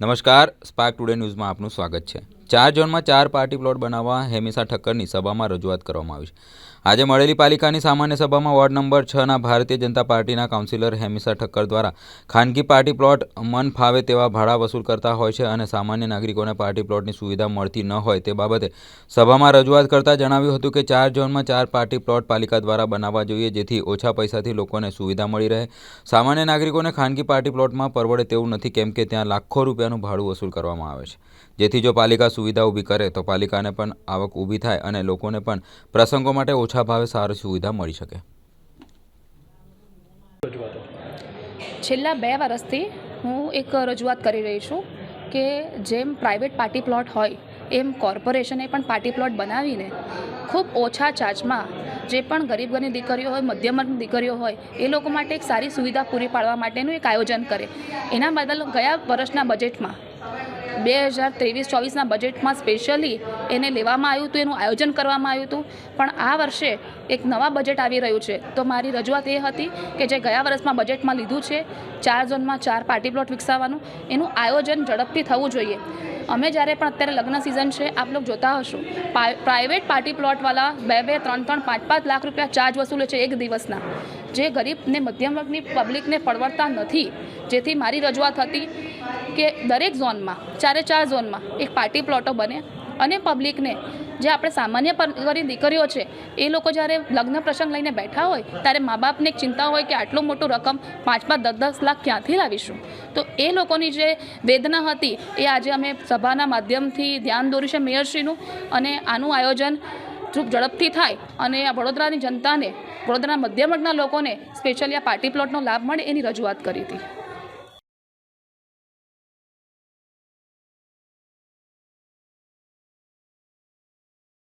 નમસ્કાર, spark today ન્યૂઝમાં આપનું સ્વાગત છે। 4 ઝોનમાં 4 પાર્ટી પ્લોટ બનાવવા હેમિસા ઠક્કરની સભામાં રજૂઆત કરવામાં આવી છે। આજે મળેલી પાલિકાની સામાન્ય સભામાં વોર્ડ નંબર 6ના ભારતીય જનતા પાર્ટીના કાઉન્સિલર હેમિસા ઠક્કર દ્વારા ખાનગી પાર્ટી પ્લોટ મન ફાવે તેવા ભાડા વસૂલ કરતા હોય છે અને સામાન્ય નાગરિકોને પાર્ટી પ્લોટની સુવિધા મળતી ન હોય તે બાબતે સભામાં રજૂઆત કરતા જણાવ્યું હતું કે 4 ઝોનમાં 4 પાર્ટી પ્લોટ પાલિકા દ્વારા બનાવવા જોઈએ, જેથી ઓછા પૈસાથી લોકોને સુવિધા મળી રહે। સામાન્ય નાગરિકોને ખાનગી પાર્ટી પ્લોટમાં પરવડે તેવું નથી, કેમ કે ત્યાં લાખો રૂપિયાનું ભાડું વસૂલ કરવામાં આવે છે, જેથી જો પાલિકા સુવિધા ઊભી કરે તો પાલિકાને પણ આવક ઊભી થાય અને લોકોને પણ પ્રસંગો માટે ઓછા ભાવે સારી સુવિધા મળી શકે। છેલ્લા 2 વર્ષથી હું એક રજૂઆત કરી રહી છું કે જેમ પ્રાઇવેટ પાર્ટી પ્લોટ હોય એમ કોર્પોરેશને પણ પાર્ટી પ્લોટ બનાવીને ખૂબ ઓછા ચાર્જમાં જે પણ ગરીબ ઘરની દીકરીઓ હોય, મધ્યમ વર્ગની દીકરીઓ હોય એ લોકો માટે એક સારી સુવિધા પૂરી પાડવા માટેનું એક આયોજન કરે। એના બદલ ગયા વર્ષના બજેટમાં 2023-24ના બજેટમાં સ્પેશિયલી એને લેવામાં આવ્યું હતું, એનું આયોજન કરવામાં આવ્યું હતું, પણ આ વર્ષે એક નવા બજેટ આવી રહ્યું છે। તો મારી રજૂઆત એ હતી કે જે ગયા વર્ષમાં બજેટમાં લીધું છે 4 ઝોનમાં 4 પાર્ટી પ્લોટ વિકસાવવાનું, એનું આયોજન ઝડપથી થવું જોઈએ। અમે જ્યારે પણ અત્યારે લગ્ન સિઝન છે, આપ લોકો જોતા હશો પ્રાઇવેટ પાર્ટી પ્લોટવાળા 2-2, 3-3, 5-5 લાખ રૂપિયા ચાર્જ વસૂલે છે એક દિવસના, જે ગરીબ ને મધ્યમ વર્ગની પબ્લિકને પરવડતા નથી। જેથી મારી રજૂઆત હતી કે દરેક ઝોનમાં 4 ઝોનમાં એક પાર્ટી પ્લોટો બને અને પબ્લિકને, જે આપણે સામાન્ય ઘરની દીકરીઓ છે એ લોકો જ્યારે લગ્ન પ્રસંગ લઈને બેઠા હોય ત્યારે મા બાપને એક ચિંતા હોય કે આટલું મોટું રકમ 5-5, 10-10 લાખ ક્યાંથી લાવીશું। તો એ લોકોની જે વેદના હતી એ આજે અમે સભાના માધ્યમથી ધ્યાન દોર્યું છે મેયરશ્રીનું, અને આનું આયોજન ખૂબ ઝડપથી થાય અને આ વડોદરાની જનતાને, વડોદરાના મધ્યમ વર્ગના લોકોને સ્પેશિયલી આ પાર્ટી પ્લોટનો લાભ મળે એની રજૂઆત કરી હતી।